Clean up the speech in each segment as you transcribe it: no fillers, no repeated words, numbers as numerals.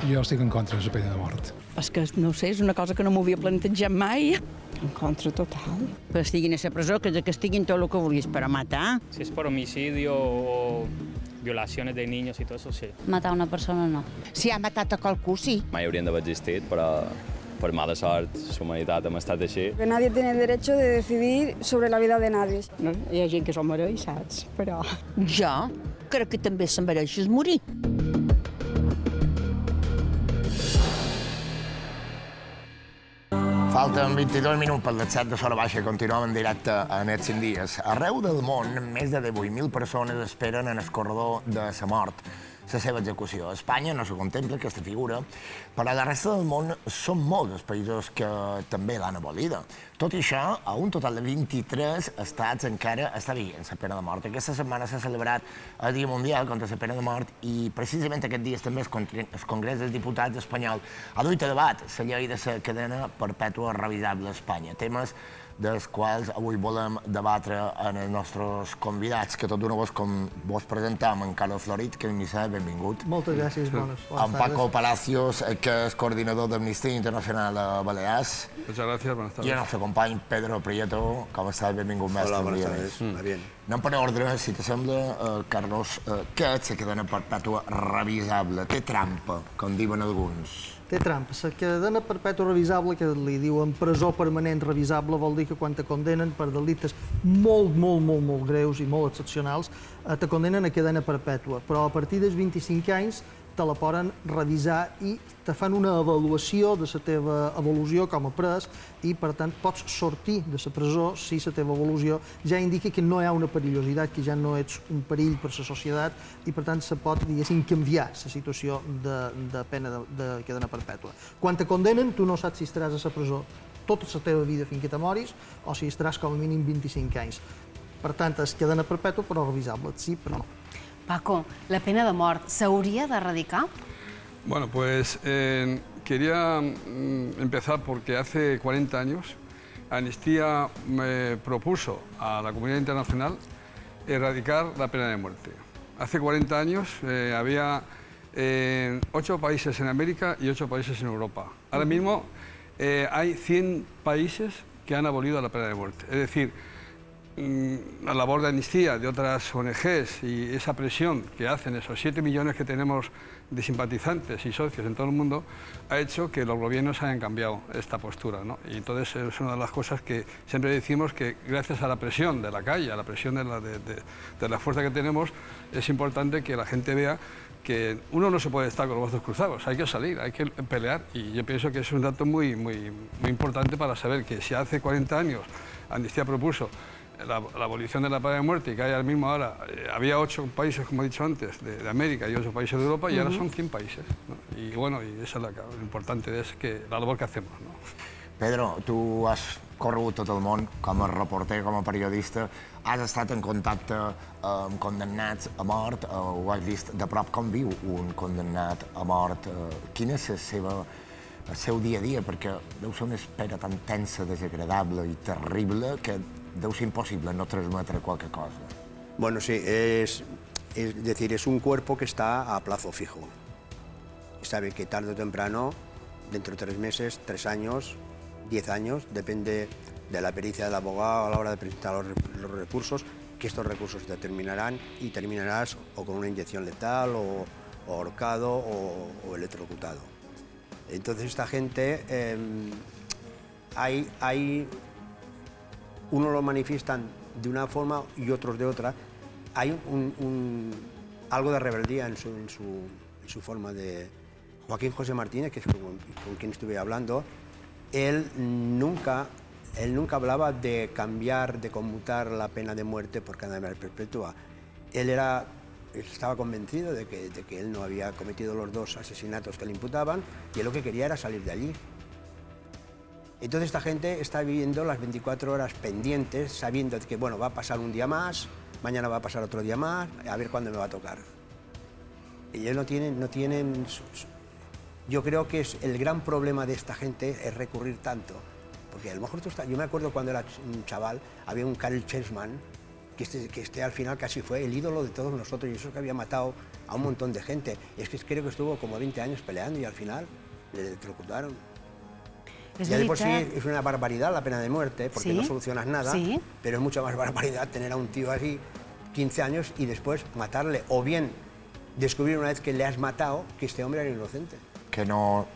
Jo estic en contra de la pena de mort. És que, no sé, és una cosa que no m'ho havia plantejat mai. En contra total. Que estiguin a la presó, que estiguin tot el que vulguis, però matar... Si es por homicidio o violaciones de niños y todo eso, sí. Matar una persona no. Si ha matat a qualcú, sí. Mai haurien d'haver existit, però per mala sort, la humanitat hem estat així. Que nadie tiene el derecho de decidir sobre la vida de nadie. No, hi ha gent que s'ho mereix, saps? Però... Jo crec que també se'n mereixes morir. Falten 22 minuts per les 7 de l'hora baixa i continuem en directe en els 5 dies. Arreu del món, més de 18.000 persones esperen en el corredor de la mort la seva execució. A Espanya no se contempla aquesta figura, però a la resta del món són molts els països que també l'han abolida. Tot i això, a un total de 23 estats encara està vigent la pena de mort. Aquesta setmana s'ha celebrat el Dia Mundial contra la pena de mort i precisament aquests dies també el Congrés dels Diputats espanyol ha duit a debat la llei de la cadena perpètua revisable a Espanya. Temes dels quals avui volem debatre en els nostres convidats, que tot d'una vos presentam en Carlos Florit, que benvingut. Moltes gràcies, bones tardes. En Paco Palacios, que és coordinador d'Amnistia Internacional a Balears. Muchas gracias, buenas tardes. I el nostre company Pedro Prieto, com estàs? Benvingut, mestre. Hola, buenas tardes. Bien. Anem per ordre, si t'assembla, Carlos, què és la cadena perpètua revisable? Té trampa, com diuen alguns. Té trampa. La cadena perpètua revisable, que li diuen presó permanent revisable, vol dir que quan te condenen per delictes molt greus i molt excepcionals, te condenen a cadena perpètua. Però a partir dels 25 anys te la poden revisar i te fan una avaluació de la teva evolució com a pres i, per tant, pots sortir de la presó si la teva evolució ja indica que no hi ha una perillositat, que ja no ets un perill per la societat i, per tant, se pot, diguéssim, canviar la situació de pena de cadena perpètua. Quan te condenen, tu no saps si estaràs a la presó tota la teva vida fins que te moris o si estaràs com a mínim 25 anys. Per tant, és cadena perpètua però revisable, sí però no. Paco, la pena de mort s'hauria d'erradicar? Bueno, pues quería empezar porque hace 40 años Amnistía me propuso a la comunidad internacional erradicar la pena de muerte. Hace 40 años había 8 países en América y 8 países en Europa. Ahora mismo hay 100 países que han abolido la pena de muerte. Es decir, la labor de Amnistía, de otras ONGs y esa presión que hacen esos 7 millones que tenemos de simpatizantes y socios en todo el mundo ha hecho que los gobiernos hayan cambiado esta postura, ¿no? Y entonces es una de las cosas que siempre decimos que gracias a la presión de la calle, a la presión de la fuerza que tenemos, es importante que la gente vea que uno no se puede estar con los brazos cruzados, hay que salir, hay que pelear y yo pienso que es un dato muy importante para saber que si hace 40 años Amnistía propuso la abolición de la pena de muerte y que hay ahora mismo había 8 países, como he dicho antes, de América y 8 países de Europa y ahora son 100 países, ¿no? Y bueno, y eso es lo importante, es que la labor que hacemos, ¿no? Pedro, tu has corregut tot el món com a reporter, com a periodista, has estat en contacte amb condemnats a mort, ho has vist de prop com viu un condemnat a mort, quin és el seu dia a dia, perquè deu ser una espera tan tensa, desagradable i terrible que deu ser imposible no transmetre qualque cosa. Bueno, sí, es decir, es un cuerpo que está a plazo fijo. Sabe que tarde o temprano, dentro de 3 meses, 3 años, 10 años, depende de la pericia del abogado a la hora de presentar los recursos, que estos recursos determinarán y terminarás o con una inyección letal o ahorcado o electrocutado. Entonces esta gente, unos lo manifiestan de una forma y otros de otra. Hay algo de rebeldía en su forma de... Joaquín José Martínez, que es con quien estuve hablando, él nunca hablaba de cambiar, de conmutar la pena de muerte por cadena perpetua. Él estaba convencido de que él no había cometido los 2 asesinatos que le imputaban y él lo que quería era salir de allí. Entonces esta gente está viviendo las 24 horas pendientes, sabiendo que bueno, va a pasar un día más, mañana va a pasar otro día más, a ver cuándo me va a tocar. Y ellos no tienen... Yo creo que el gran problema de esta gente es recurrir tanto. Porque a lo mejor yo me acuerdo cuando era un chaval, había un Karl Chessman, que este al final casi fue el ídolo de todos nosotros, y eso que había matado a un montón de gente. Es que creo que estuvo como 20 años peleando y al final le electrocutaron. Ya de por sí es una barbaridad la pena de muerte, porque no solucionas nada, pero es mucha más barbaridad tener a un tío así 15 años y después matarle, o bien descubrir una vez que le has matado que este hombre era inocente. Que no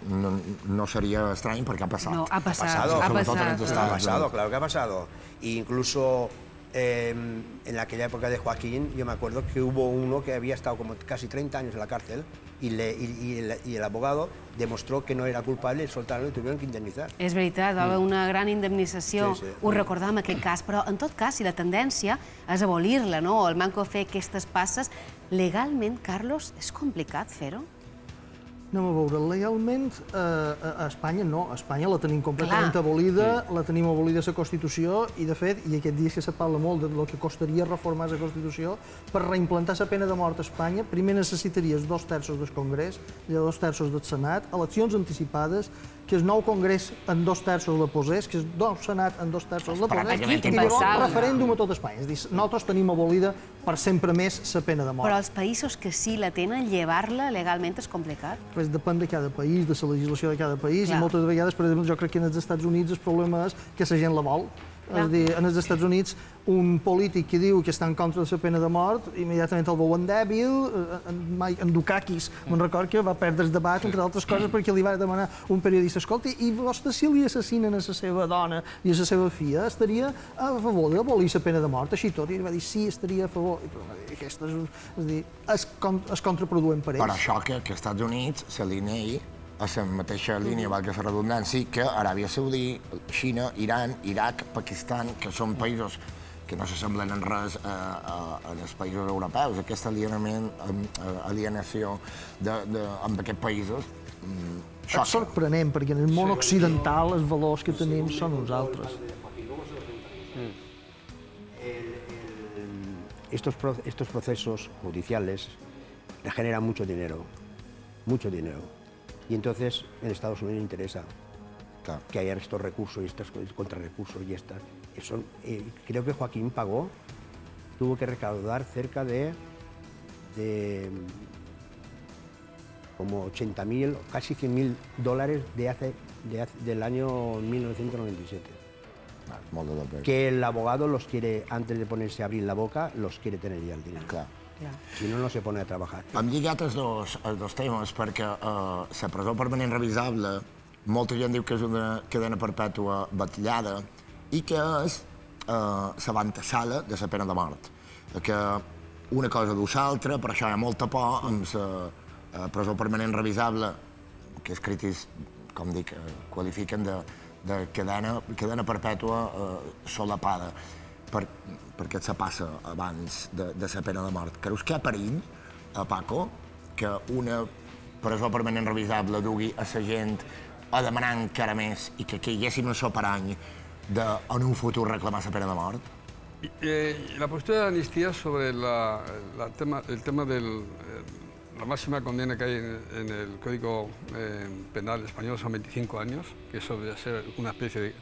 seria estrany perquè ha passat. No, ha passat. Ha pasado, claro que ha pasado. E incluso en aquella época de Joaquín, yo me acuerdo que hubo uno que había estado como casi 30 años en la cárcel y el abogado demostró que no era culpable, el soltaron i tuvieron que indemnitzar. És veritat, va haver una gran indemnització, ho recordàvem en aquest cas, però en tot cas, si la tendència és abolir-la, no? El manco fer aquestes passes, legalment, Carlos, és complicat fer-ho? Anem a veure, legalment a Espanya no, a Espanya la tenim completament abolida, la tenim abolida a la Constitució i de fet, i aquest dia que se parla molt del que costaria reformar la Constitució, per reimplantar la pena de mort a Espanya, primer necessitaries 2/3 del Congrés, 2/3 del Senat, eleccions anticipades, que el nou Congrés en 2/3 la posés, que el nou Senat en 2/3 la posés, i llavors referèndum a tot Espanya. És a dir, nosaltres tenim abolida per sempre més la pena de mort. Però els països que sí la tenen, llevar-la legalment és complicat? Depèn de cada país, de la legislació de cada país, i moltes vegades, per exemple, jo crec que en els Estats Units el problema és que la gent la vol. És a dir, en els Estats Units, un polític que diu que està en contra de la pena de mort, immediatament el veuen dèbil. En Dukakis, me'n record que va perdre el debat, entre altres coses, perquè li va demanar un periodista, escolta, i vostè, si li assassinen a la seva dona i a la seva filla, estaria a favor d'abolir la pena de mort, així tot? I ell va dir, sí, estaria a favor. Aquesta és contraproduent per ells. Per això que als Estats Units s'alineï a la mateixa línia, valgui la redundància, que Aràbia Saudí, Xina, Iran, Iraq, Pakistan, que són països que no s'assemblen en res als països europeus. Aquesta alienació amb aquests països és sorprenent, perquè en el món occidental els valors que tenim són uns altres. Estos procesos judiciales generan mucho dinero, mucho dinero. Y entonces en Estados Unidos interesa que haya estos recursos y estos contrarrecursos y estas. Creo que Joaquín pagó, tuvo que recaudar cerca de como 80.000, casi $100.000 del año 1997. Que el abogado los quiere, antes de ponerse a abrir la boca, los quiere tener ya el dinero. Si no, no se pone a treballar. Hem lligat els dos temes perquè la presó permanent revisable, molta gent diu que és una cadena perpètua batllada i que és l'avantesala de la pena de mort. Que una cosa du l'altra, per això hi ha molta por amb la presó permanent revisable, que els crítics, com dic, qualifiquen de cadena perpètua solapada, perquè se passa abans de la pena de mort. Creus que hi ha perill, Paco, que una presó permanent revisable dugui a la gent a demanar encara més i que caiguéssim en soparany en un futur reclamar la pena de mort? La postura de amnistía sobre el tema de la máxima condena que hay en el Código Penal español son 25 años, que eso debe ser una especie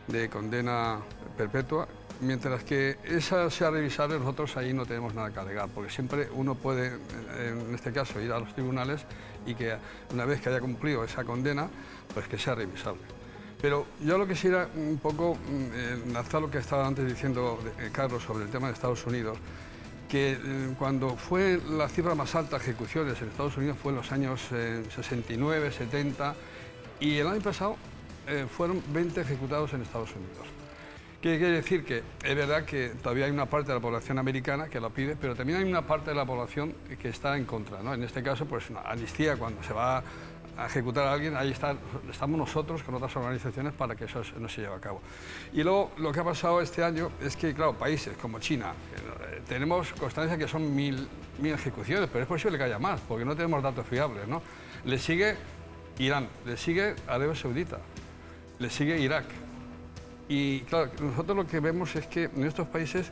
de condena perpetua, mientras que esa sea revisable, nosotros ahí no tenemos nada que alegar, porque siempre uno puede, en este caso, ir a los tribunales y que una vez que haya cumplido esa condena, pues que sea revisable. Pero yo lo que quisiera un poco enlazar lo que estaba antes diciendo Carlos sobre el tema de Estados Unidos, que cuando fue la cifra más alta de ejecuciones en Estados Unidos fue en los años 69, 70, y el año pasado fueron 20 ejecutados en Estados Unidos. ¿Qué quiere decir? Que es verdad que todavía hay una parte de la población americana que lo pide, pero también hay una parte de la población que está en contra, ¿no? En este caso, pues una amnistía, cuando se va a ejecutar a alguien, ahí estamos nosotros con otras organizaciones para que eso no se lleve a cabo. Y luego, lo que ha pasado este año es que, claro, países como China, tenemos constancia que son 1.000 ejecuciones, pero es posible que haya más, porque no tenemos datos fiables, ¿no? Le sigue Irán, le sigue Arabia Saudita, le sigue Irak. Y claro, nosotros lo que vemos es que en estos países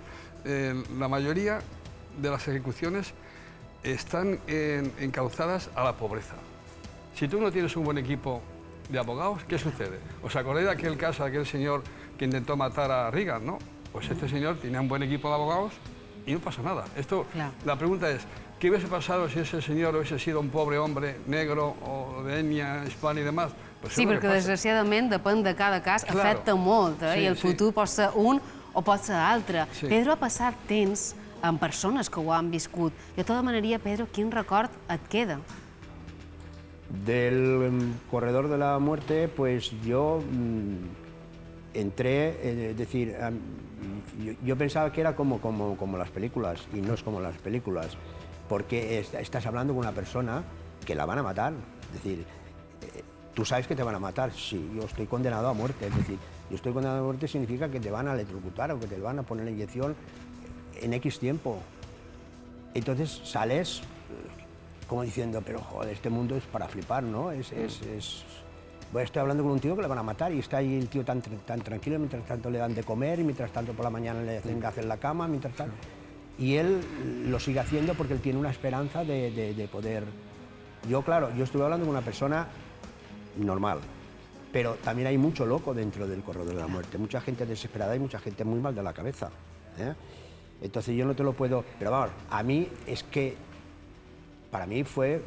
la mayoría de las ejecuciones están encauzadas a la pobreza. Si tú no tienes un buen equipo de abogados, ¿qué sucede? ¿Os acordáis de aquel caso de aquel señor que intentó matar a Reagan, no? Pues este señor tenía un buen equipo de abogados y no pasa nada. La pregunta es, ¿qué hubiese pasado si ese señor hubiese sido un pobre hombre negro o de etnia hispana y demás? Pues sí, perquè desgraciadament depèn de cada cas, afecta molt, i el futur pot ser un o pot ser altre. Pedro, ha passat temps amb persones que ho han viscut. Jo te demanaria, Pedro, quin record et queda? Del corredor de la muerte, pues yo entré, es decir, yo pensaba que era como las películas, y no es como las películas, porque estás hablando con una persona que la van a matar, es decir, tú sabes que te van a matar, sí, yo estoy condenado a muerte, es decir, yo estoy condenado a muerte significa que te van a electrocutar o que te van a poner la inyección en X tiempo. Entonces sales como diciendo, pero joder, este mundo es para flipar, ¿no? Bueno, estoy hablando con un tío que le van a matar y está ahí el tío tan tranquilo, mientras tanto le dan de comer y mientras tanto por la mañana le hacen la cama, mientras tanto... Y él lo sigue haciendo porque él tiene una esperanza de poder... Yo, claro, yo estuve hablando con una persona normal, pero también hay mucho loco dentro del corredor de la muerte, mucha gente desesperada y mucha gente muy mal de la cabeza, ¿eh? Entonces yo no te lo puedo... Pero vamos, a mí es que... Para mí fue...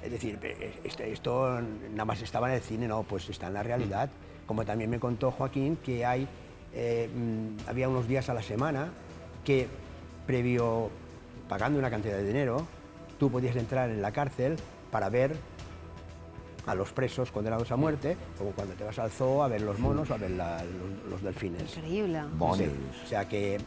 Es decir, esto nada más estaba en el cine, no, pues está en la realidad. Como también me contó Joaquín, que había unos días a la semana que, previo pagando una cantidad de dinero, tú podías entrar en la cárcel para ver a los presos condenados a muerte, como cuando te vas al zoo a ver los monos o a ver los delfines. Increïble. Sí. O sea que...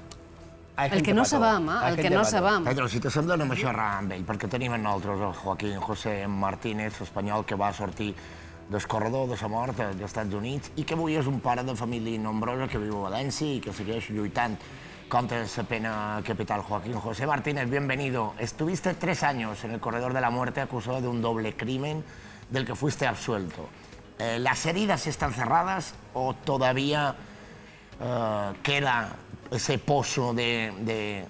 El que no sabem, el que no sabem. Pedro, si t'assembla, anem a xerrar amb ell, perquè tenim amb nosaltres el Joaquín José Martínez, espanyol, que va sortir del corredor de la mort als Estats Units i que avui és un pare de família nombrosa que viu a València i que segueix lluitant contra la pena capital. Joaquín José Martínez, bienvenido. Estuviste 3 años en el corredor de la muerte acusado de un doble crimen del que fuiste absuelto. ¿Las heridas están cerradas o todavía queda ese pozo de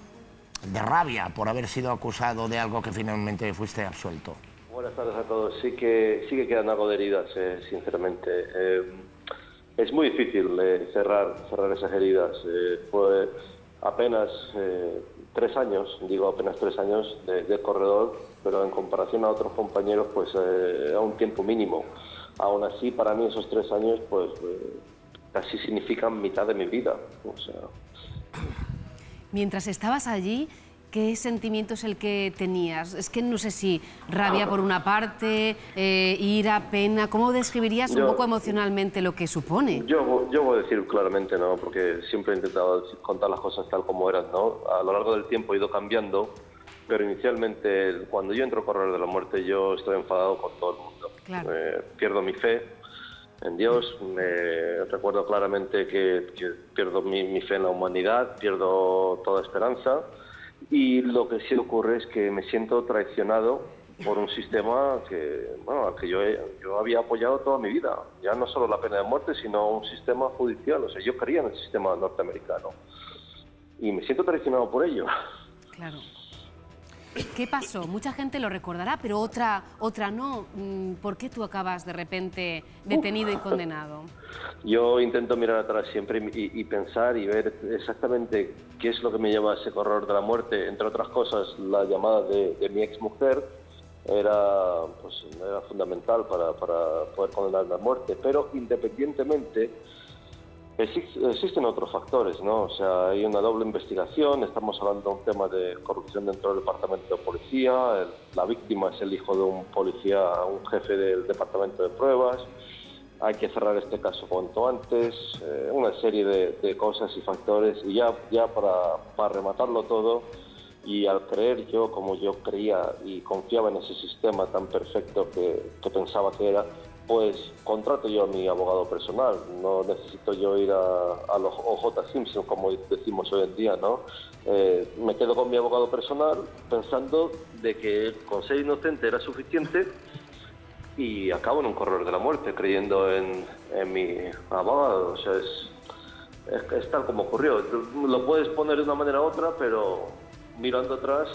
rabia por haber sido acusado de algo que finalmente fuiste absuelto? Buenas tardes a todos. Sí que quedan algo de heridas, sinceramente. Es muy difícil cerrar esas heridas. Fue apenas 3 años, digo apenas 3 años de corredor, pero en comparación a otros compañeros, pues a un tiempo mínimo. Aún así, para mí esos 3 años, pues casi significan mitad de mi vida. O sea... Mientras estabas allí, ¿qué sentimiento es el que tenías? Es que no sé si rabia por una parte, ira, pena... ¿Cómo describirías un poco emocionalmente lo que supone? Yo voy a decir claramente, ¿no? Porque siempre he intentado contar las cosas tal como eran, ¿no? A lo largo del tiempo he ido cambiando, pero inicialmente, cuando yo entro a correr de la muerte, yo estoy enfadado con todo el mundo. Claro. Pierdo mi fe en Dios, recuerdo claramente que pierdo mi fe en la humanidad, pierdo toda esperanza y lo que sí ocurre es que me siento traicionado por un sistema al que yo había apoyado toda mi vida, ya no solo la pena de muerte, sino un sistema judicial. O sea, yo creía en el sistema norteamericano y me siento traicionado por ello. Claro. ¿Qué pasó? Mucha gente lo recordará, pero otra no. ¿Por qué tú acabas de repente detenido y condenado? Yo intento mirar atrás siempre y pensar y ver exactamente qué es lo que me lleva a ese corredor de la muerte. Entre otras cosas, la llamada de mi exmujer era fundamental para poder condenarme a muerte. Pero independientemente, existen otros factores, ¿no? O sea, hay una doble investigación, estamos hablando de un tema de corrupción dentro del departamento de policía, la víctima es el hijo de un policía, un jefe del departamento de pruebas, hay que cerrar este caso cuanto antes, una serie de cosas y factores, y ya para rematarlo todo, y al creer yo como yo creía y confiaba en ese sistema tan perfecto que pensaba que era, pues contrato yo a mi abogado personal, no necesito yo ir a los OJ Simpson, como decimos hoy en día, ¿no? Me quedo con mi abogado personal pensando de que con ser inocente era suficiente y acabo en un corredor de la muerte, creyendo en mi abogado. O sea, es tal como ocurrió. Lo puedes poner de una manera u otra, pero mirando atrás...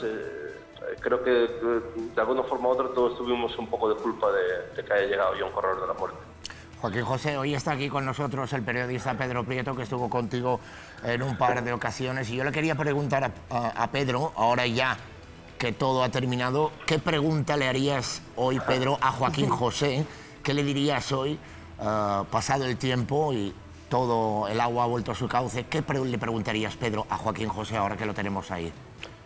creo que de alguna forma u otra todos tuvimos un poco de culpa de que haya llegado yo a un corredor de la muerte. Joaquín José, hoy está aquí con nosotros el periodista Pedro Prieto, que estuvo contigo en un par de ocasiones. Y yo le quería preguntar a Pedro, ahora ya que todo ha terminado, ¿qué pregunta le harías hoy, Pedro, a Joaquín José? ¿Qué le dirías hoy, pasado el tiempo y todo el agua ha vuelto a su cauce? ¿Qué le preguntarías, Pedro, a Joaquín José ahora que lo tenemos ahí?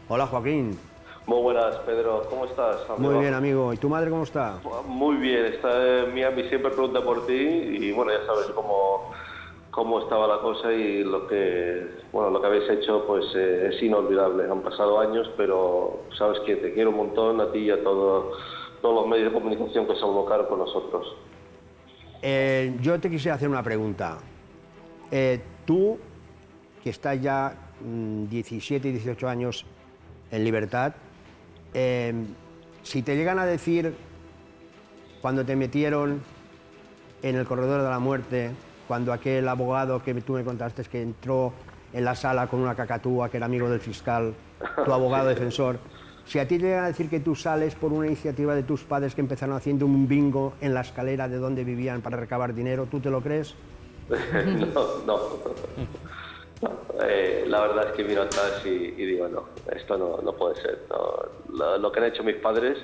Hola, Joaquín. Muy buenas, Pedro. ¿Cómo estás, amigo? Muy bien, amigo. ¿Y tu madre cómo está? Muy bien. Está Miami, siempre pregunta por ti y bueno, ya sabes cómo estaba la cosa y lo que habéis hecho pues es inolvidable. Han pasado años, pero sabes que te quiero un montón a ti y a todos los medios de comunicación que se abocaron con nosotros. Yo te quisiera hacer una pregunta. Tú, que estás ya 17 y 18 años en libertad, si te llegan a decir, cuando te metieron en el corredor de la muerte, cuando aquel abogado que tú me contaste que entró en la sala con una cacatúa, que era amigo del fiscal, tu abogado defensor, si a ti te llegan a decir que tú sales por una iniciativa de tus padres que empezaron haciendo un bingo en la escalera de donde vivían para recabar dinero, ¿tú te lo crees? No. La verdad es que miro atrás y digo, no, esto no puede ser. No. Lo que han hecho mis padres,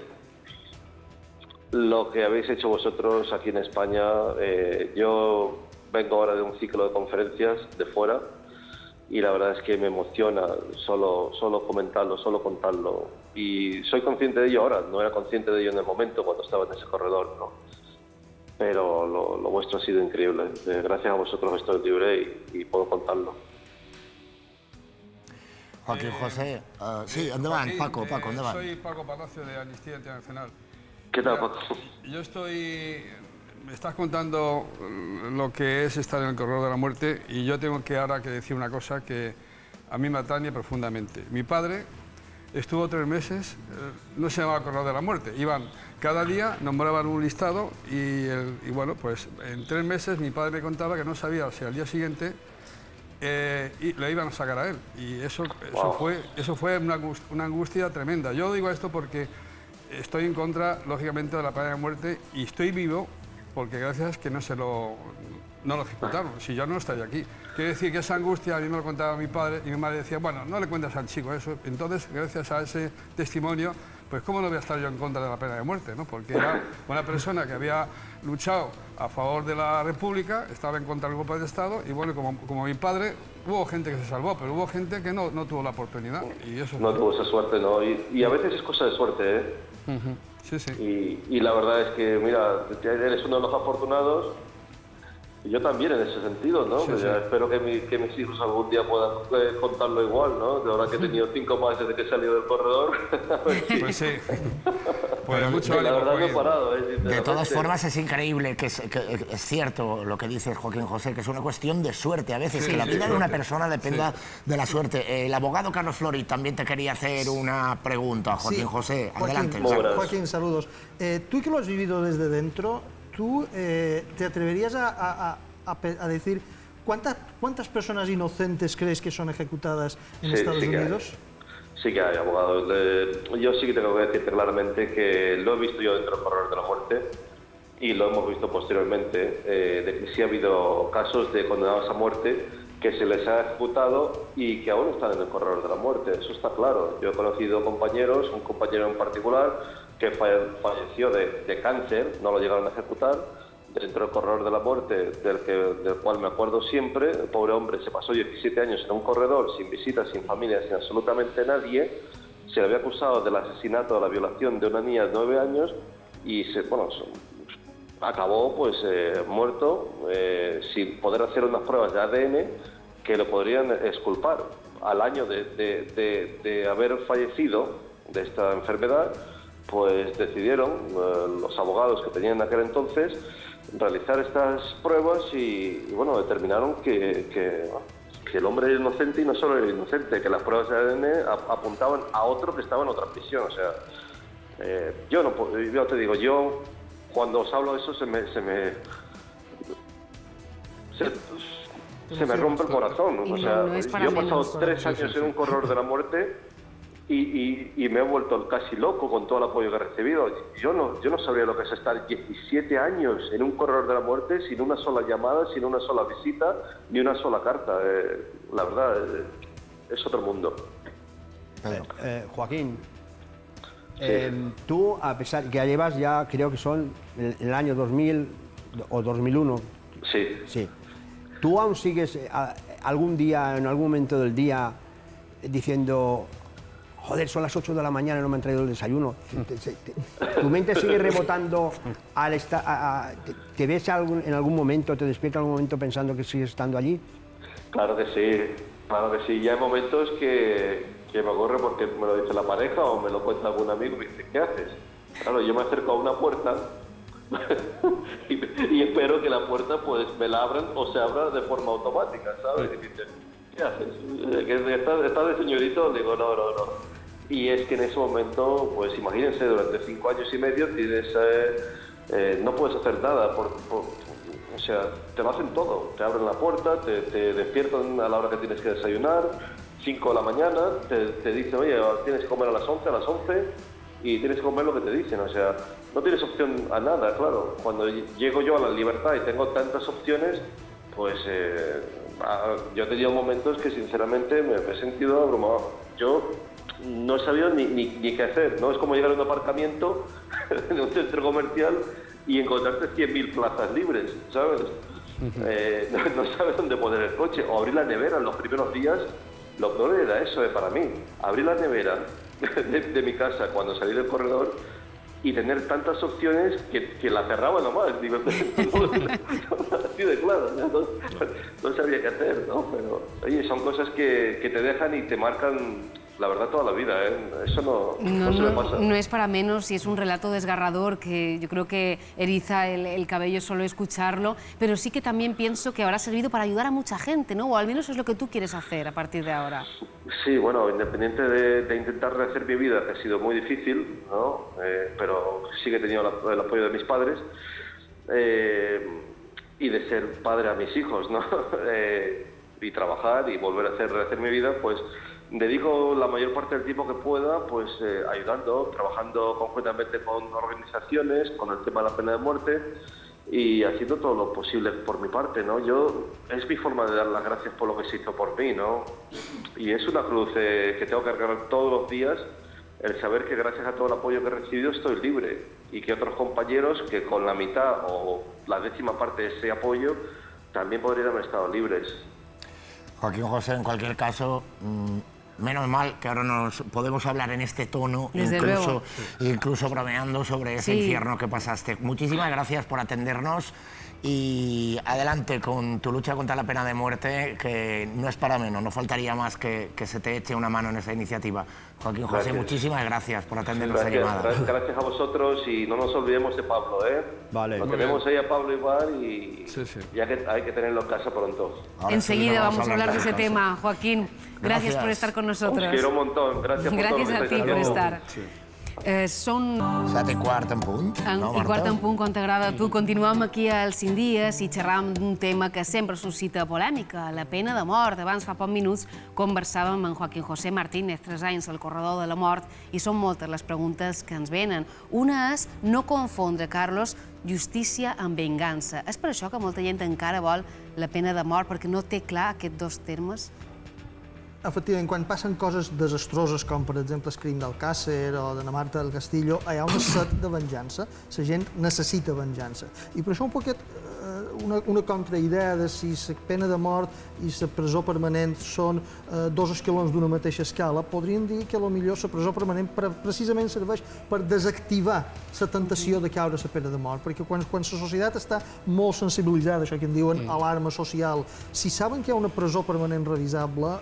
lo que habéis hecho vosotros aquí en España, yo vengo ahora de un ciclo de conferencias de fuera y la verdad es que me emociona solo comentarlo, solo contarlo. Y soy consciente de ello ahora, no era consciente de ello en el momento cuando estaba en ese corredor, ¿no? Pero lo vuestro ha sido increíble. Gracias a vosotros estoy libre y puedo contarlo. Joaquín José, sí, endavant, Paco, endavant. Soy Paco Palacio de Amnistía Internacional. ¿Qué tal, Paco? Me estás contando lo que es estar en el corredor de la muerte y yo tengo que ahora que decir una cosa que a mí me atañe profundamente. Mi padre estuvo 3 meses, no se llamaba corredor de la muerte, iban cada día, nombraban un listado y bueno, pues en 3 meses mi padre me contaba que no sabía si al día siguiente y le iban a sacar a él. Y eso fue una angustia tremenda. Yo digo esto porque estoy en contra, lógicamente, de la pena de muerte y estoy vivo porque gracias a que no lo ejecutaron. Si yo no estaría aquí. Quiere decir que esa angustia a mí me lo contaba mi padre y mi madre decía, bueno, no le cuentas al chico eso. Entonces, gracias a ese testimonio, pues cómo no voy a estar yo en contra de la pena de muerte, ¿no? Porque era una persona que había luchado a favor de la República, estaba en contra del golpe de Estado y bueno, como mi padre, hubo gente que se salvó, pero hubo gente que no tuvo la oportunidad. Y eso no tuvo esa suerte, ¿no? Y a veces es cosa de suerte, ¿eh? Sí. Y la verdad es que, mira, eres uno de los afortunados. Y yo también en ese sentido, ¿no? Sí. Espero que mis hijos algún día puedan contarlo igual, ¿no? De ahora que he tenido 5 más desde que he salido del corredor. Pues sí. Pues mucho la verdad no he parado, De todas formas es increíble, que es cierto lo que dices, Joaquín José, que es una cuestión de suerte a veces, que la vida de una persona dependa de la suerte. El abogado Carlos Flori también te quería hacer una pregunta, Joaquín José. Adelante. Joaquín, saludos. Tú que lo has vivido desde dentro, ¿tú te atreverías a decir cuántas personas inocentes crees que son ejecutadas en Estados Unidos? Sí que hay, abogado. Yo sí que tengo que decirte claramente que lo he visto yo dentro del corredor de la muerte y lo hemos visto posteriormente, de que sí ha habido casos de condenados a muerte que se les ha ejecutado y que aún están en el corredor de la muerte. Eso está claro. Yo he conocido compañeros, un compañero en particular, que falleció de cáncer, no lo llegaron a ejecutar, dentro del corredor de la muerte, del cual me acuerdo siempre. El pobre hombre se pasó 17 años en un corredor, sin visitas, sin familia, sin absolutamente nadie. Se le había acusado del asesinato, de la violación de una niña de 9 años y acabó pues muerto, sin poder hacer unas pruebas de ADN que lo podrían exculpar. Al año de haber fallecido de esta enfermedad, pues decidieron los abogados que tenían en aquel entonces realizar estas pruebas y bueno, determinaron que el hombre era inocente y no solo era inocente, que las pruebas de ADN apuntaban a otro que estaba en otra prisión. O sea, yo te digo, yo cuando os hablo de eso se me rompe el corazón. O sea, yo he pasado 3 años en un corredor de la muerte y me he vuelto casi loco con todo el apoyo que he recibido. Yo no sabría lo que es estar 17 años en un corredor de la muerte sin una sola llamada, sin una sola visita, ni una sola carta. La verdad, es otro mundo. Joaquín, tú, a pesar que ya llevas, ya creo que son el año 2000 o 2001. Sí. ¿Tú aún sigues algún día, en algún momento del día, diciendo, joder, son las 8 de la mañana y no me han traído el desayuno? ¿Tu mente sigue rebotando te ves en algún momento, te despiertas en algún momento pensando que sigues estando allí? Claro que sí. Ya hay momentos que me ocurre porque me lo dice la pareja o me lo cuenta algún amigo y me dice, ¿qué haces? Claro, yo me acerco a una puerta y espero que la puerta pues me la abran o se abra de forma automática, ¿sabes? Y dicen, ¿qué haces? ¿Estás de señorito? Digo, no. Y es que en ese momento, pues imagínense, durante 5 años y medio tienes, no puedes hacer nada, o sea, te lo hacen todo, te abren la puerta, te despiertan a la hora que tienes que desayunar, 5 de la mañana, te dicen, oye, tienes que comer a las 11, y tienes que comer lo que te dicen, o sea, no tienes opción a nada, claro. Cuando llego yo a la libertad y tengo tantas opciones, pues yo he tenido momentos que sinceramente me he sentido abrumado. Yo no he sabido ni qué hacer, ¿no? Es como llegar a un aparcamiento en un centro comercial y encontrarte 100.000 plazas libres, ¿sabes? No sabes dónde poner el coche, o abrir la nevera en los primeros días. Lo peor era eso para mí, abrir la nevera de mi casa cuando salí del corredor y tener tantas opciones que la cerraba nomás, así de claro, no sabía qué hacer, ¿no? Pero oye, son cosas que te dejan y te marcan, la verdad, toda la vida, ¿eh? Eso no se me pasa. No es para menos y es un relato desgarrador que yo creo que eriza el cabello solo escucharlo, pero sí que también pienso que habrá servido para ayudar a mucha gente, ¿no? O al menos es lo que tú quieres hacer a partir de ahora. Sí, bueno, independiente de intentar rehacer mi vida, que ha sido muy difícil, ¿no? Pero sí que he tenido el apoyo de mis padres y de ser padre a mis hijos, ¿no? Y trabajar y volver a rehacer mi vida, pues dedico la mayor parte del tiempo que pueda pues ayudando, trabajando conjuntamente con organizaciones, con el tema de la pena de muerte y haciendo todo lo posible por mi parte, ¿no? Es mi forma de dar las gracias por lo que se hizo por mí, ¿no? Y es una cruz que tengo que cargar todos los días, el saber que gracias a todo el apoyo que he recibido estoy libre y que otros compañeros que con la mitad o la 10ª parte de ese apoyo también podrían haber estado libres. Joaquín José, en cualquier caso, menos mal que ahora nos podemos hablar en este tono, incluso bromeando sobre ese infierno que pasaste. Muchísimas gracias por atendernos y adelante con tu lucha contra la pena de muerte, que no es para menos, no faltaría más que se te eche una mano en esa iniciativa. Joaquín José, muchísimas gracias por atender nuestra llamada. Gracias a vosotros y no nos olvidemos de Pablo, ¿eh? Vale. Lo tenemos ahí a Pablo Ibar y ya que hay que tenerlo en casa pronto. Enseguida vamos a hablar de ese tema, Joaquín. Gracias por estar con nosotros. Os quiero un montón. Gracias por todo. Gràcies a ti per estar. Són... 7:15 en punt, no, Marta? 7:15 en punt, quan t'agrada a tu. Continuem aquí als 100 dies i xerràvem d'un tema que sempre suscita polèmica, la pena de mort. Abans, fa pocs minuts, conversàvem amb Joaquín José Martínez, 3 anys al corredor de la mort, i són moltes les preguntes que ens venen. Una és no confondre, Carlos, justícia amb vengança. És per això que molta gent encara vol la pena de mort, perquè no té clar aquests dos termes? Efectivament, quan passen coses desastroses, com per exemple el crim d'Alcácer o de la Marta del Castillo, hi ha una set de venjança. La gent necessita venjança. I per això un poquet una contraidea de si la pena de mort i la presó permanent són dos escalons d'una mateixa escala, podríem dir que potser la presó permanent precisament serveix per desactivar la tentació de caure a la pena de mort, perquè quan la societat està molt sensibilitzada, això que en diuen alarma social, si saben que hi ha una presó permanent revisable,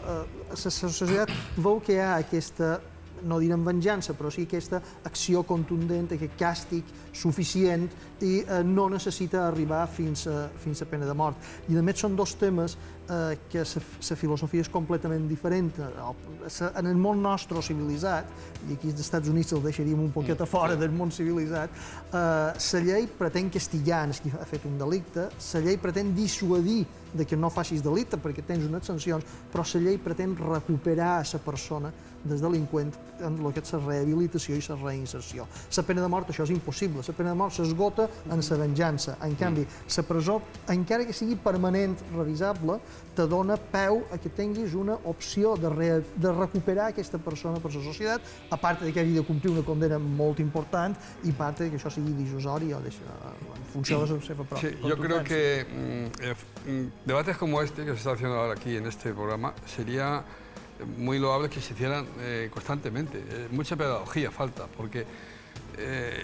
la societat veu que hi ha aquesta, no direm venjança, però sí aquesta acció contundent, aquest càstig suficient i no necessita arribar fins a pena de mort. I a més són dos temes que la filosofia és completament diferent. En el món nostre civilitzat, i aquí als Estats Units el deixaríem un poquet a fora del món civilitzat, la llei pretén castigar els qui ha fet un delicte, la llei pretén dissuadir que no facis delicte perquè tens unes sancions, però la llei pretén recuperar a la persona del delinqüent en el que és la rehabilitació i la reinserció. La pena de mort, això és impossible. La pena de mort s'esgota en la venjança. En canvi, la presó, encara que sigui permanent, revisable, te dona peu a que tinguis una opció de recuperar aquesta persona per la societat, a part que hagi de complir una condena molt important i a part que això sigui dissusori o en funció de la seva pròpia. Sí, yo creo que debates como este que se está haciendo ahora aquí en este programa sería muy loable que se hicieran constantemente. Mucha pedagogía falta, porque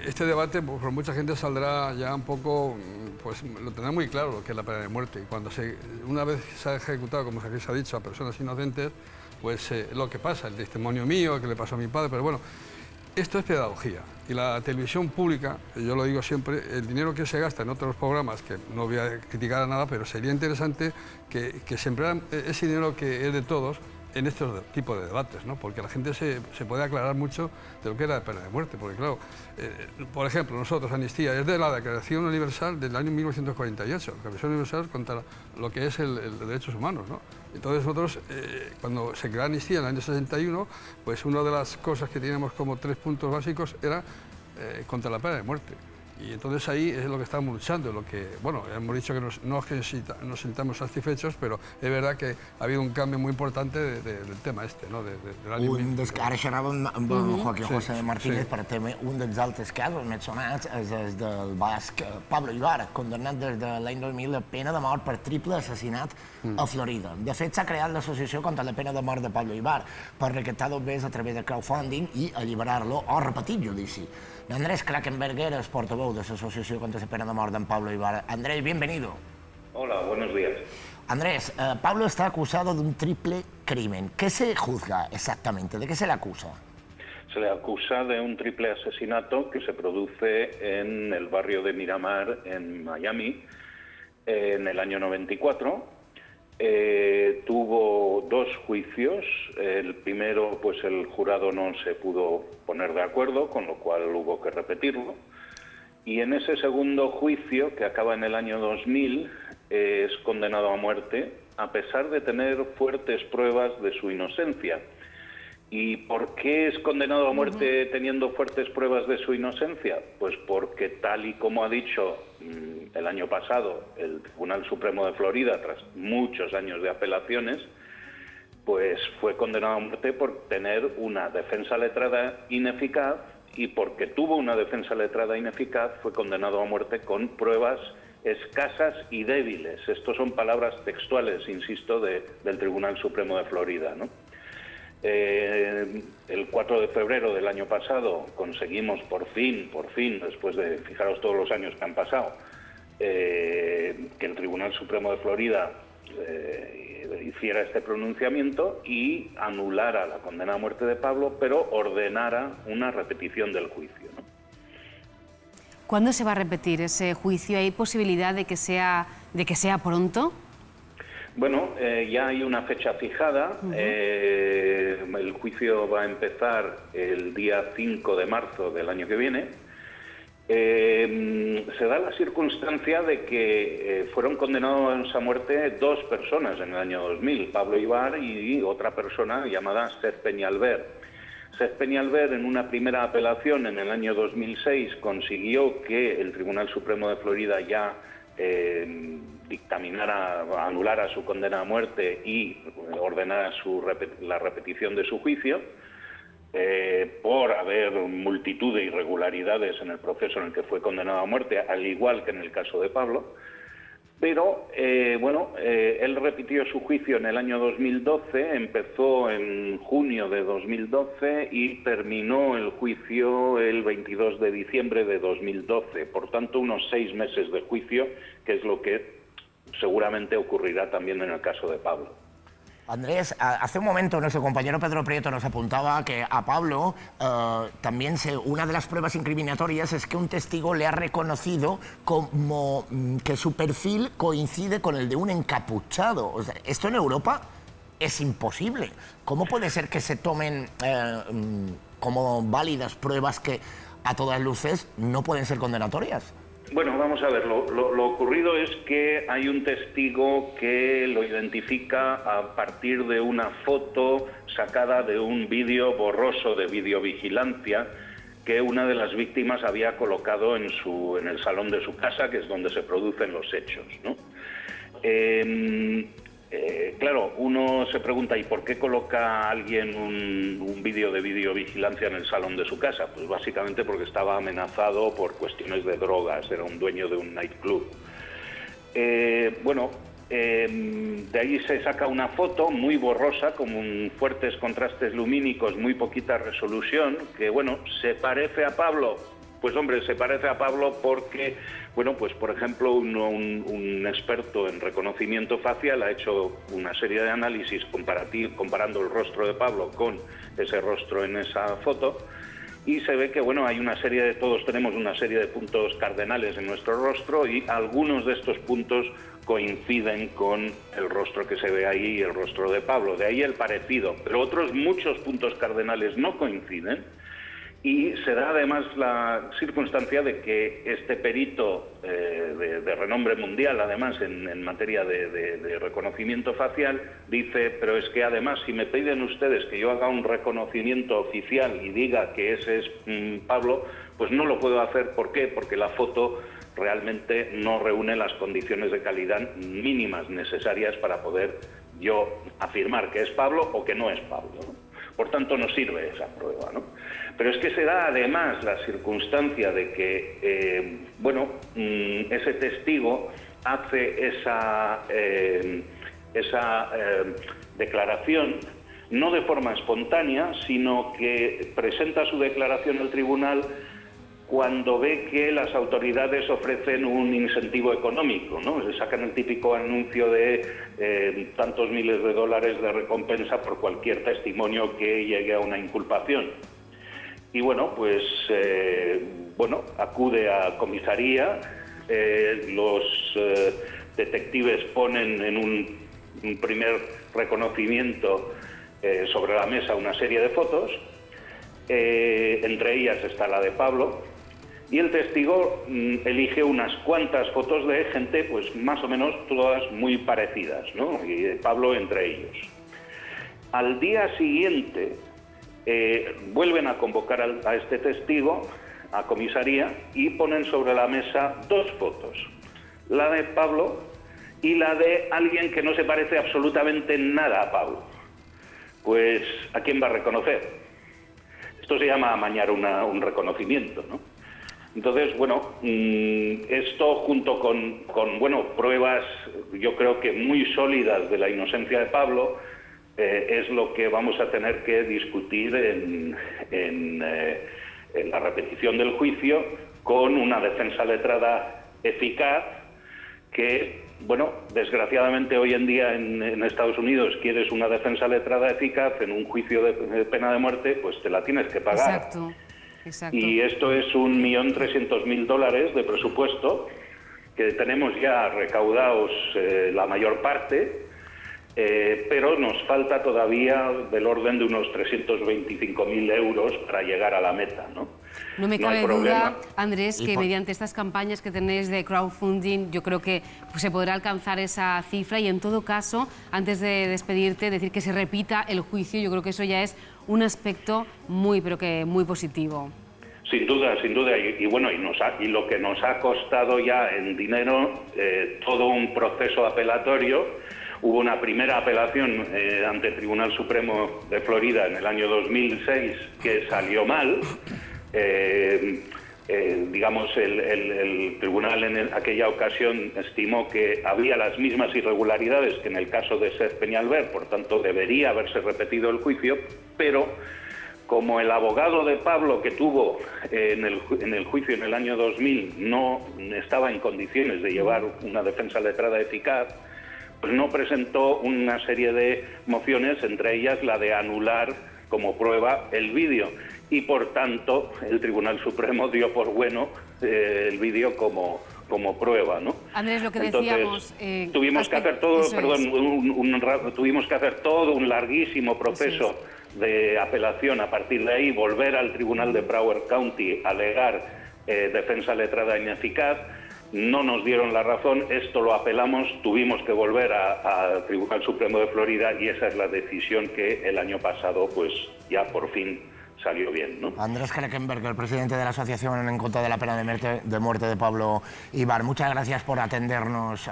este debate por mucha gente saldrá ya un poco, pues lo tendrá muy claro lo que es la pena de muerte. Y cuando una vez se ha ejecutado, como se ha dicho, a personas inocentes, pues lo que pasa, el testimonio mío, que le pasó a mi padre, pero bueno, esto es pedagogía. Y la televisión pública, yo lo digo siempre, el dinero que se gasta en otros programas, que no voy a criticar a nada, pero sería interesante que se empleara ese dinero que es de todos en estos tipos de debates, ¿no? Porque la gente se puede aclarar mucho de lo que era la pena de muerte, porque claro, por ejemplo, nosotros, Amnistía, es de la Declaración Universal del año 1948, la Declaración Universal contra lo que es el derechos humanos, ¿no? Entonces nosotros, cuando se creó Amnistía en el año 61, pues una de las cosas que teníamos como 3 puntos básicos era contra la pena de muerte. Y entonces ahí es lo que estamos luchando, lo que, bueno, hemos dicho que no es que nos sintamos satisfechos, però és veritat que ha habido un canvi molt important del tema este, no? Ara xerràvem amb Joaquín José Martínez per tema, un dels altres casos més sonats és el del basc Pablo Ibar, condemnat des de l'any 2000 a pena de mort per triple assassinat a Florida. De fet, s'ha creat l'associació contra la pena de mort de Pablo Ibar per recaptar dobbers a través de crowdfunding i alliberar-lo o repetir judici. Andrés Krakenberger es portavoz de la Asociación contra la Pena de Muerte en Pablo Ibar. Andrés, bienvenido. Hola, buenos días. Andrés, Pablo está acusado de un triple crimen. ¿Qué se juzga exactamente? ¿De qué se le acusa? Se le acusa de un triple asesinato que se produce en el barrio de Miramar, en Miami, en el año 94. Tuvo 2 juicios. El primero, pues el jurado no se pudo poner de acuerdo, con lo cual hubo que repetirlo. Y en ese segundo juicio, que acaba en el año 2000, es condenado a muerte, a pesar de tener fuertes pruebas de su inocencia. ¿Y por qué es condenado a muerte teniendo fuertes pruebas de su inocencia? Pues porque, tal y como ha dicho el año pasado el Tribunal Supremo de Florida, tras muchos años de apelaciones, pues fue condenado a muerte por tener una defensa letrada ineficaz, y porque tuvo una defensa letrada ineficaz fue condenado a muerte con pruebas escasas y débiles. Estos son palabras textuales, insisto, del Tribunal Supremo de Florida, ¿no? El 4 de febrero del año pasado conseguimos por fin, después de, fijaros todos los años que han pasado, que el Tribunal Supremo de Florida hiciera este pronunciamiento y anulara la condena a muerte de Pablo, pero ordenara una repetición del juicio, ¿no? ¿Cuándo se va a repetir ese juicio? ¿Hay posibilidad de que sea pronto? Bueno, ya hay una fecha fijada. El juicio va a empezar el día 5 de marzo del año que viene. Se da la circunstancia de que fueron condenados a muerte 2 personas en el año 2000, Pablo Ibar y otra persona llamada Seth Peñalver. Seth Peñalver, en una primera apelación en el año 2006, consiguió que el Tribunal Supremo de Florida ya anulara su condena a muerte y ordenara la repetición de su juicio, por haber multitud de irregularidades en el proceso en el que fue condenado a muerte, al igual que en el caso de Pablo. Pero, él repitió su juicio en el año 2012, empezó en junio de 2012 y terminó el juicio el 22 de diciembre de 2012. Por tanto, unos 6 meses de juicio, que es lo que seguramente ocurrirá también en el caso de Pablo. Andrés, hace un momento nuestro compañero Pedro Prieto nos apuntaba que a Pablo también una de las pruebas incriminatorias es que un testigo le ha reconocido como que su perfil coincide con el de un encapuchado. O sea, esto en Europa es imposible. ¿Cómo puede ser que se tomen como válidas pruebas que a todas luces no pueden ser condenatorias? Bueno, vamos a ver, lo ocurrido es que hay un testigo que lo identifica a partir de una foto sacada de un vídeo borroso de videovigilancia que una de las víctimas había colocado en el salón de su casa, que es donde se producen los hechos, ¿no? Claro, uno se pregunta, ¿y por qué coloca alguien un vídeo de videovigilancia en el salón de su casa? Pues básicamente porque estaba amenazado por cuestiones de drogas, era un dueño de un nightclub. De ahí se saca una foto muy borrosa, con fuertes contrastes lumínicos, muy poquita resolución, que, bueno, ¿se parece a Pablo? Pues hombre, se parece a Pablo porque, bueno, pues por ejemplo, un experto en reconocimiento facial ha hecho una serie de análisis comparando el rostro de Pablo con ese rostro en esa foto, y se ve que, bueno, todos tenemos una serie de puntos cardenales en nuestro rostro, y algunos de estos puntos coinciden con el rostro que se ve ahí y el rostro de Pablo. De ahí el parecido, pero otros muchos puntos cardenales no coinciden. Y se da además la circunstancia de que este perito de renombre mundial, además en materia de reconocimiento facial, dice, pero es que además si me piden ustedes que yo haga un reconocimiento oficial y diga que ese es Pablo, pues no lo puedo hacer. ¿Por qué? Porque la foto realmente no reúne las condiciones de calidad mínimas necesarias para poder yo afirmar que es Pablo o que no es Pablo, ¿no? Por tanto, no sirve esa prueba, ¿no? Pero es que se da además la circunstancia de que, ese testigo hace esa declaración no de forma espontánea, sino que presenta su declaración al tribunal cuando ve que las autoridades ofrecen un incentivo económico, ¿no? Se sacan el típico anuncio de tantos miles de dólares de recompensa por cualquier testimonio que llegue a una inculpación. Y bueno, pues acude a comisaría, los detectives ponen en un primer reconocimiento sobre la mesa una serie de fotos, entre ellas está la de Pablo, y el testigo elige unas cuantas fotos de gente, pues más o menos todas muy parecidas, ¿no? Y Pablo entre ellos. Al día siguiente vuelven a convocar a este testigo a comisaría y ponen sobre la mesa dos fotos, la de Pablo y la de alguien que no se parece absolutamente nada a Pablo. Pues, ¿a quién va a reconocer? Esto se llama amañar un reconocimiento, ¿no? Entonces, esto junto con pruebas, yo creo que muy sólidas de la inocencia de Pablo, es lo que vamos a tener que discutir en la repetición del juicio, con una defensa letrada eficaz que, desgraciadamente hoy en día en Estados Unidos, quieres una defensa letrada eficaz en un juicio de pena de muerte, pues te la tienes que pagar. Exacto. Exacto. Y esto es $1.300.000 de presupuesto que tenemos ya recaudados la mayor parte, pero nos falta todavía del orden de unos 325.000 euros para llegar a la meta, ¿no? No me cabe duda, Andrés, que mediante estas campañas que tenéis de crowdfunding, yo creo que se podrá alcanzar esa cifra, y en todo caso, antes de despedirte, decir que se repita el juicio, yo creo que eso ya es un aspecto muy positivo. Sin duda, y lo que nos ha costado ya en dinero todo un proceso apelatorio. Hubo una primera apelación ante el Tribunal Supremo de Florida en el año 2006 que salió mal. El tribunal en aquella ocasión estimó que había las mismas irregularidades que en el caso de Seth Peñalver, por tanto debería haberse repetido el juicio, pero como el abogado de Pablo que tuvo en el juicio en el año 2000 no estaba en condiciones de llevar una defensa letrada eficaz, pues no presentó una serie de mociones, entre ellas la de anular como prueba el vídeo. Y por tanto el Tribunal Supremo dio por bueno el vídeo como prueba, ¿no? Andrés, lo que decíamos... tuvimos que hacer todo un larguísimo proceso de apelación. A partir de ahí volver al Tribunal de Broward County a alegar defensa letrada ineficaz. no nos dieron la razón, esto lo apelamos, tuvimos que volver al Tribunal Supremo de Florida y esa es la decisión que el año pasado pues ya por fin salió bien, ¿no? Andrés Kreckenberg, el presidente de la Asociación en contra de la pena de muerte de Pablo Ibar, muchas gracias por atendernos,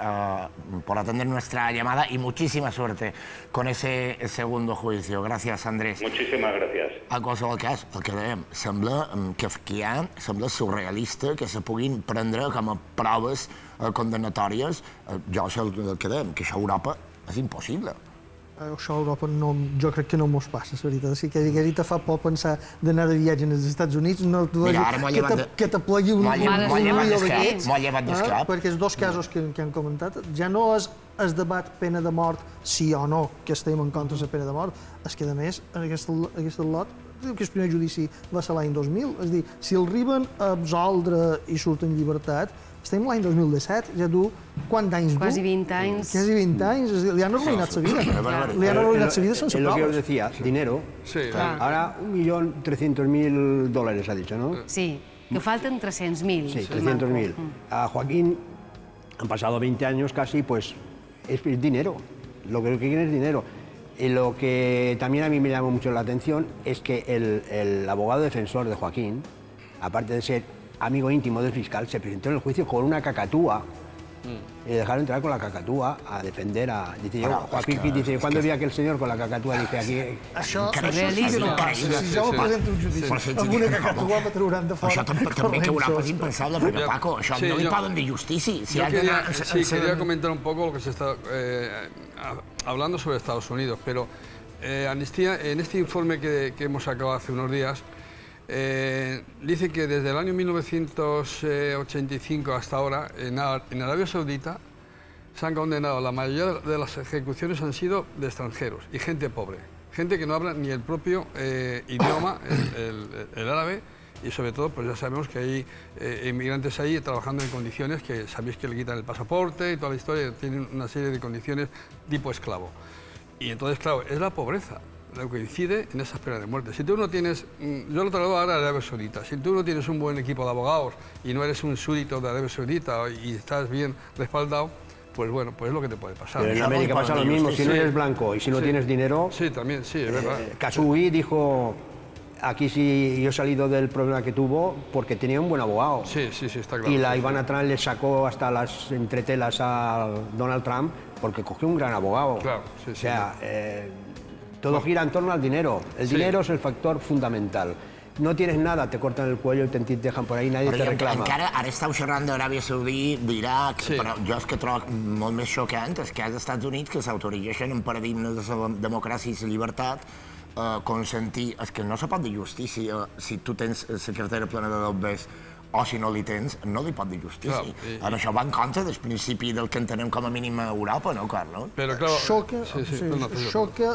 por atender nuestra llamada y muchísima suerte con ese segundo juicio. Gracias, Andrés. Muchísimas gracias. En qualsevol cas, el que dèiem, sembla kafkià, sembla surrealista que se puguin prendre com a proves condenatòries. Jo sé el que dèiem, que això a Europa és impossible. Això a Europa jo crec que no mos passa, la veritat. És que te fa por pensar d'anar de viatge als Estats Units, que te plegui un lío d'aquests. M'ho ha llevat d'escap. Perquè els dos casos que hem comentat, ja no és el debat pena de mort, sí o no, que estem en contra de la pena de mort, és que, a més, en aquest lot, diu que el primer judici va ser l'any 2000, és a dir, si el arriben a absoldre i surt en llibertat, estem l'any 2017, ja du quants anys du? Quasi 20 anys. Quasi 20 anys, li han arruïnat la vida. Li han arruïnat la vida sense proves. Es lo que os decía, dinero. Ahora $1.300.000 ha dicho, ¿no? Sí, que faltan 300.000. Sí, 300.000. A Joaquín han pasado 20 años casi, pues es dinero. Lo que quieren es dinero. Y lo que también a mí me llamó mucho la atención es que el abogado defensor de Joaquín, aparte de ser amigo íntimo del fiscal, se presentó en el juicio con una cacatúa. Y dejaron entrar con la cacatúa a defender a... Dice, Joaquín, dice, ¿cuándo vi a aquel señor con la cacatúa? Dice, aquí... Això sí que no passa. Si jo me presento un judici amb una cacatúa me trauran de fora. Això també que Europa és impensable, perquè, Paco, això no li poden dir justici. Sí, quería comentar un poco lo que se está hablando sobre Estados Unidos, pero Amnistía, en este informe que hemos sacado hace unos días, dice que desde el año 1985 hasta ahora, en Arabia Saudita, se han condenado, la mayoría de las ejecuciones han sido de extranjeros y gente pobre, gente que no habla ni el propio idioma, el árabe, y sobre todo, pues ya sabemos que hay inmigrantes ahí trabajando en condiciones que sabéis que le quitan el pasaporte y toda la historia, tienen una serie de condiciones tipo esclavo. Y entonces, claro, es la pobreza lo que incide en esas penas de muerte. Si tú no tienes, yo lo traslado ahora a Arabia Saudita, si tú no tienes un buen equipo de abogados y no eres un súbdito de Arabia Saudita y estás bien respaldado, pues bueno, pues es lo que te puede pasar. Pero en América pasa lo mismo, si no eres blanco y si no tienes dinero... Sí, también, sí, es verdad. Khashoggi dijo, aquí sí yo he salido del problema que tuvo porque tenía un buen abogado. Sí, está claro. Y la Ivana Trump le sacó hasta las entretelas a Donald Trump porque cogió un gran abogado. Claro, o sea, todo gira en torno al dinero. El dinero es el factor fundamental. No tienes nada, te cortan el cuello y te dejan por ahí, nadie te reclama. Encara, ara estàu xerrant d'Aràbia Saudí, d'Iraq, però jo és que trobo molt més xocant és que als Estats Units, que s'autoritzen en paradigmes de democràcia i llibertat, consentir, és que no se pot dir justícia si tu tens la cartera plena de dobbers o si no li tens, no li pot dir justícia. En això va en contra del principi del que entenem com a mínim a Europa, no, Carlos? Xoca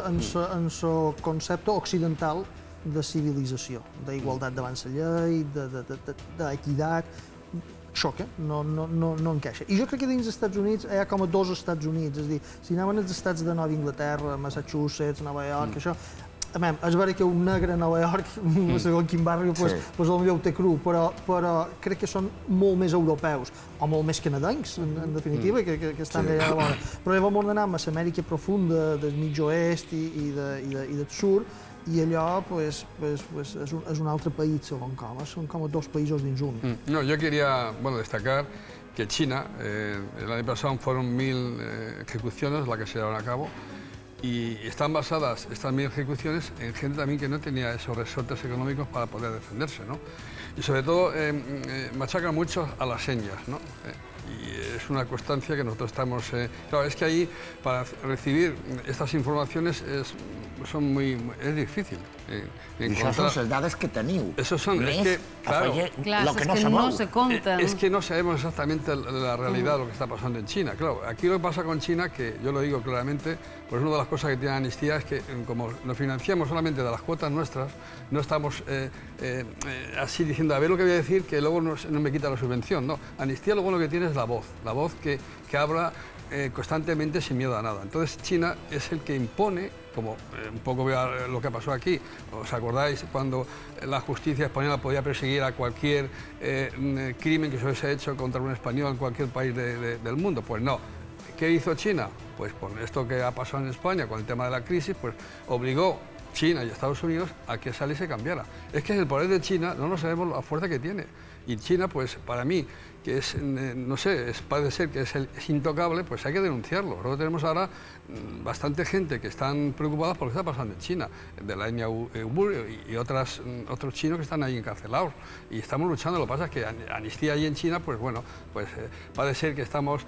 en el concepte occidental de civilització, d'igualtat davant la llei, d'equitat, xoca, no encaixa. I jo crec que dins dels Estats Units hi ha com a dos Estats Units, és a dir, si anaven als estats de Nova Anglaterra, Massachusetts, Nova York, això, és vera que un negre a Nova York, segons quin barri, doncs potser ho té cru, però crec que són molt més europeus, o molt més canadencs, en definitiva, que estan allà a la vora. Però llavors hem d'anar a l'Amèrica profunda, del mig oest i del sud, i allò és un altre país, segon com, són com dos països dins un. No, yo quería destacar que China, el año pasado fueron 1.000 ejecuciones las que se llevaron a cabo, y están basadas estas 1.000 ejecuciones en gente también que no tenía esos resortes económicos para poder defenderse, ¿no? Y sobre todo machacan mucho a las señas, ¿no? Y es una constancia que nosotros estamos... claro, es que ahí, para recibir estas informaciones, es difícil. I això són les dades que teniu. Eso son, es que, claro, lo que no se contan. Es que no sabemos exactamente la realidad de lo que está pasando en China. Claro, aquí lo que pasa con China, que yo lo digo claramente, pues es una de las las cosas que tiene Amnistía es que como nos financiamos solamente de las cuotas nuestras, no estamos así diciendo, a ver lo que voy a decir, que luego no me quita la subvención. No, Amnistía lo bueno que tiene es la voz que habla constantemente sin miedo a nada. Entonces China es el que impone, como un poco lo que pasó aquí. ¿Os acordáis cuando la justicia española podía perseguir a cualquier crimen que se hubiese hecho contra un español en cualquier país del mundo? Pues no. ¿Qué hizo China? Pues por esto que ha pasado en España con el tema de la crisis, pues obligó China y Estados Unidos a que esa ley se cambiara. Es que el poder de China no lo sabemos la fuerza que tiene. Y China, pues para mí, que es, no sé, parece ser que es intocable, pues hay que denunciarlo. Luego tenemos ahora bastante gente que están preocupadas por lo que está pasando en China, de la etnia uigur y otros chinos que están ahí encarcelados. Y estamos luchando. Lo que pasa es que Amnistía allí en China, pues bueno, pues parece ser que estamos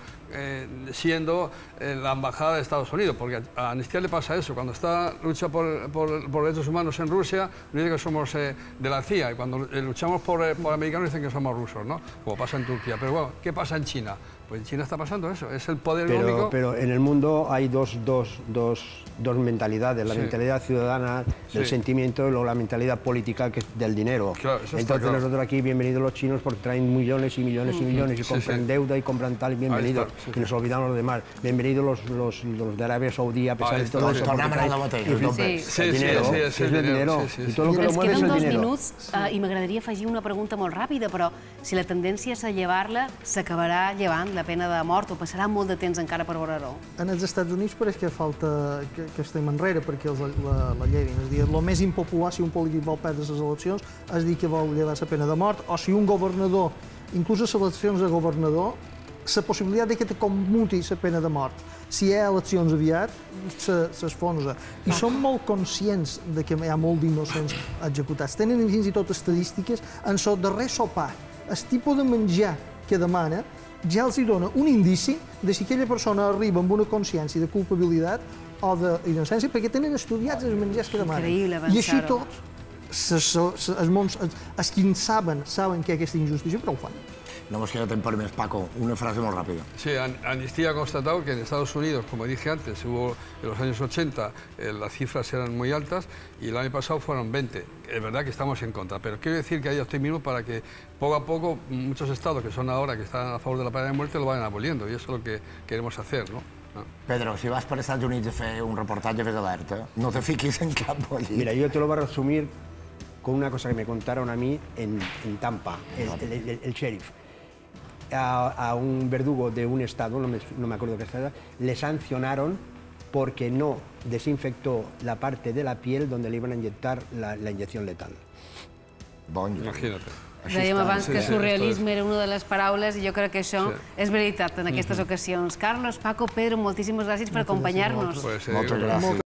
siendo la embajada de Estados Unidos, porque a Amnistía le pasa eso. Cuando está lucha por derechos humanos en Rusia, nos dice que somos de la CIA, y cuando luchamos por americanos dicen que somos rusos, ¿no? Como pasa en Turquía. Pero bueno, ¿qué pasa en China? Pues en China está pasando eso, es el poder económico. Pero en el mundo hay dos mentalidades, la mentalidad ciudadana del sentimiento y luego la mentalidad política que es del dinero. Claro, entonces nosotros aquí, bienvenidos los chinos porque traen millones y millones y millones y compran deuda y compran tal, y bienvenidos. Y nos olvidamos los demás. Bienvenidos los de Arabia Saudí, a pesar de todo eso. El dinero, és el dinero. I tot el que lo mueve és el dinero. Ens queden 2 minuts i m'agradaria afegir una pregunta molt ràpida, però si la tendència és a llevar-la, s'acabarà llevant la pena de mort o passarà molt de temps encara per veure-ho? En els Estats Units pareix que falta que estem enrere perquè la llevin. És a dir, el més impopular si un polític vol perdre les eleccions és dir que vol llevar la pena de mort, o si un governador, inclús a les eleccions de governador, la possibilitat que te commuti la pena de mort. Si hi ha eleccions aviat, s'esfonsa. I som molt conscients que hi ha molt d'innocents executats. Tenen fins i tot estadístiques en el darrer sopar. El tipus de menjar que demana ja els dona un indici de si aquella persona arriba amb una consciència de culpabilitat o d'innocència, perquè tenen estudiats els menjars que demanen. Increïble avançar-ho. I així tot, els que saben que hi ha aquesta injustícia, però ho fan. No nos queda tiempo más, Paco. Una frase muy rápida. Sí, Amnistía ha constatado que en Estados Unidos, como dije antes, hubo en los años 80 las cifras eran muy altas y el año pasado fueron 20. Es verdad que estamos en contra, pero quiero decir que hay optimismo para que poco a poco muchos estados que son ahora, que están a favor de la pena de muerte, lo vayan aboliendo y eso es lo que queremos hacer, ¿no? Pedro, si vas per Estats Units a fer un reportatge, fes alerta. No te fiquis en cap bolli. Mira, yo te lo voy a resumir con una cosa que me contaron a mí en Tampa, el sheriff. A un verdugo de un estado, no me acuerdo qué estado, le sancionaron porque no desinfectó la parte de la piel donde le iban a inyectar la inyección letal. Imagínate. Dèiem abans que surrealisme era una de les paraules i jo crec que això és veritat en aquestes ocasions. Carlos, Paco, Pedro, moltíssimes gràcies per acompanyar-nos. Moltes gràcies.